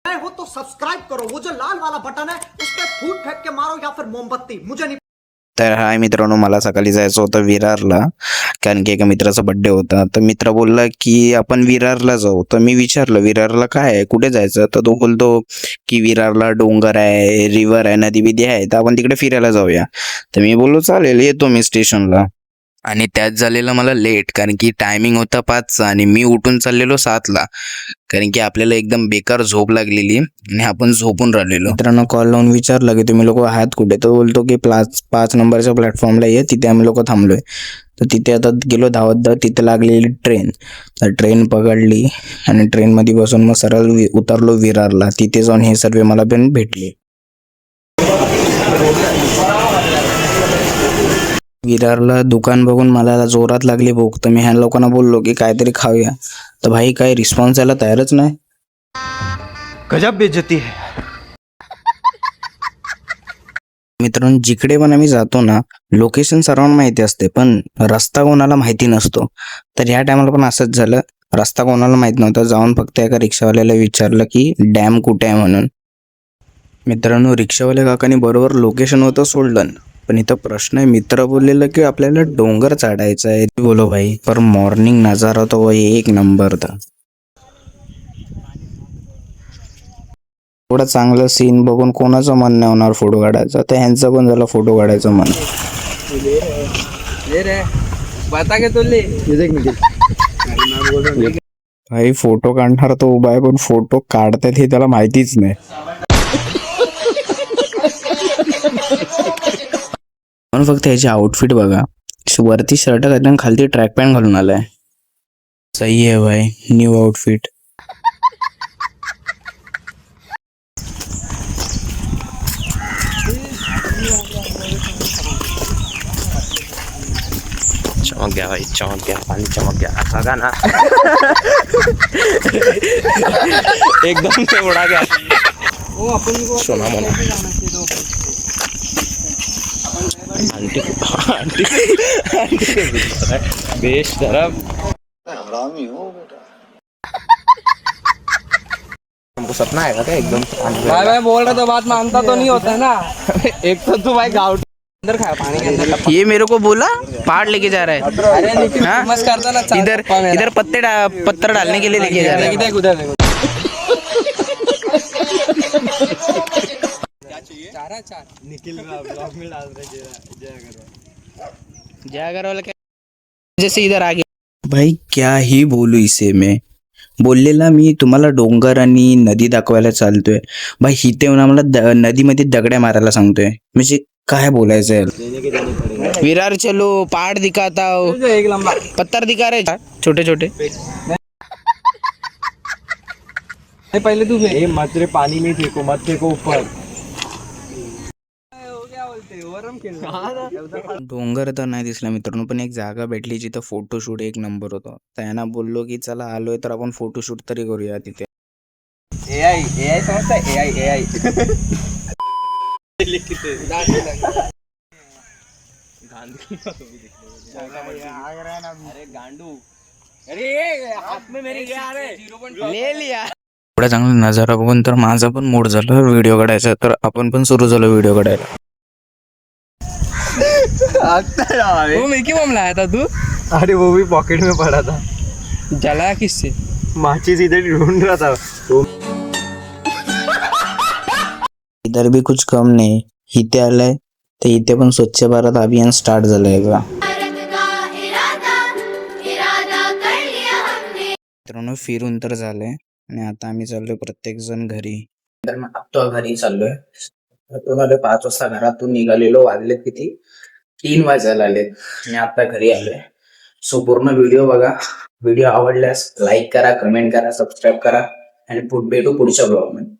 नए हो तो सब्सक्राइब करो, वो जो लाल वाला बटन है उस पर फूट फेंक के मारो या फिर मोमबत्ती, मुझे नहीं। तर हाय मित्रांनो, मला सकाळी जायचं होतं विरारला, कारण की एका मित्राचा बर्थडे होता. तर मित्र बोलला की आपण विरारला जाऊ. तर मी विचारलं विरारला काय आहे, कुठे जायचं? तर तो बोलतो की विरारला डोंगर आहे, रिव्हर आहे, नदी बिदी आहे, तर आपण तिकडे फिरायला जाऊया. तर मी बोललो चालेल, येतो मी स्टेशनला. आणि त्यात झालेलं मला लेट, कारण की टायमिंग होता 5चा आणि मी उठून चाललेलो 7ला, कारण की आपल्याला एकदम बेकार झोप लागलेली आणि आपण झोपून राहिलेलो. मित्रांनो कॉल लावून विचारलं की तुम्ही लोक आहात कुठे? तो बोलतो की 5 नंबरच्या प्लॅटफॉर्मला ये, तिथे आम्ही लोक थांबलोय. तर तिथे आता गेलो धावत धावत, तिथे लागलेली ट्रेन. तर ट्रेन पकडली आणि ट्रेनमध्ये बसून मग सरळ उतरलो विरारला. तिथे जाऊन हे सर्व मला पण भेटले. विरारला दुकान बघून मला जोरात लागली भूक. तर मी ह्या लोकांना बोललो की काहीतरी खाऊया. तर भाई काही रिस्पॉन्स यायला तयारच नाही. गजब बेइज्जती है. मित्रांनो जिकडे पण आम्ही जातो ना, लोकेशन सर्वांना माहिती असते, पण रस्ता कोणाला माहिती नसतो. तर ह्या टायमाला पण असंच झालं. रस्ता कोणाला माहित नव्हता. जाऊन फक्त एका रिक्षावाल्याला विचारलं की डॅम कुठे आहे म्हणून. मित्रांनो रिक्षावाल्या काकाने बरोबर लोकेशन होतं सोडलं, पण इथं प्रश्न आहे. मित्र बोललेलं की आपल्याला डोंगर चढायचा आहे. बोलो भाई, पर मॉर्निंग नजारा तो भाई एक नंबर था. एवढा चांगला सीन बघून कोणाचं मन नाही होणार फोटो काढायचा? तर ह्यांचं पण झालं फोटो काढायचं मन. भाई फोटो काढणार तो उभा आहे, पण फोटो काढतायत हे त्याला माहितीच नाही. पण फक्त ह्याची आउटफिट बघा, वरती शर्ट घालून खालती ट्रॅक पॅन्ट घालून आलाय. सही आहे भाई, न्यू आउटफिट. चमक गया भाई, चमक गया, पानी चमक गया. बघा ना. एकदम से उड़ा गया. सोना मोना. आंटी आंटी बेश तरफ हमको सपना आएगा क्या एकदम? भाई मैं बोल रहा तो बात मानता तो नहीं होता है ना. एक तो तू भाई गाँव अंदर खाया पानी के अंदर. ये मेरे को बोला पहाड़ लेके जा रहा है. अरे निखिल हाँ? मस्त करता ना. इधर पत्थर डालने के लिए लेके जा रहा है. देख उधर देखो. चार निखिल ब्लॉग में डाल रहे जय अगर वाला क्या जैसे इधर आ गया. भाई क्या ही बोलू इसे मैं. बोललेला मी तुम्हाला डोंगर आणि नदी दाखवायला चालतोय. भाई इथे येऊन आम्हाला नदीमध्ये दगड्या मारायला सांगतोय. म्हणजे काय बोलायचं यार. विरार चलो, पहाड़ दिखाता हो, एक लंबा पत्थर दिखा रहे छोटे छोटे. पहले तू मत रे पानी में फेंको, मत फेंको ऊपर. डोंगर तर नाही दिसला मित्रांनो, पण एक जागा भेटली जिथं फोटोशूट एक नंबर होता. त्यांना बोललो की चला आलोय तर आपण फोटोशूट तरी करूया तिथे. एआई समजता है. एआई अरे गांडू. अरे हाथ में मेरे गया. अरे ले लिया. एवढा चांगला नजारा बघून तर माझा पण मूड झाला व्हिडिओ काढायचा. तर आपण पण सुरू झालो व्हिडिओ काढायला. वो मिल्की बम लाया था तू. अरे वो भी पॉकेट में पड़ा था. जलाया किससे? माचिस इधर ढूंढ रहा था. इधर भी कुछ कम नाही. इथे आलंय तर इथे पण स्वच्छ भारत अभियान स्टार्ट झालंय का. मित्रांनो फिरून तर झालंय आणि आता आम्ही चाललोय प्रत्येक जण घरी. तर मग आता घरी चाललोय. 5 वाजता घरातून निघालेलो. वाजलेत किती? 3 वाजायला आले आणि आता घरी आलोय. सो पूर्ण व्हिडिओ बघा. व्हिडिओ आवडल्यास लाईक करा, कमेंट करा, सबस्क्राईब करा आणि भेटू पुढच्या ब्लॉग मध्ये.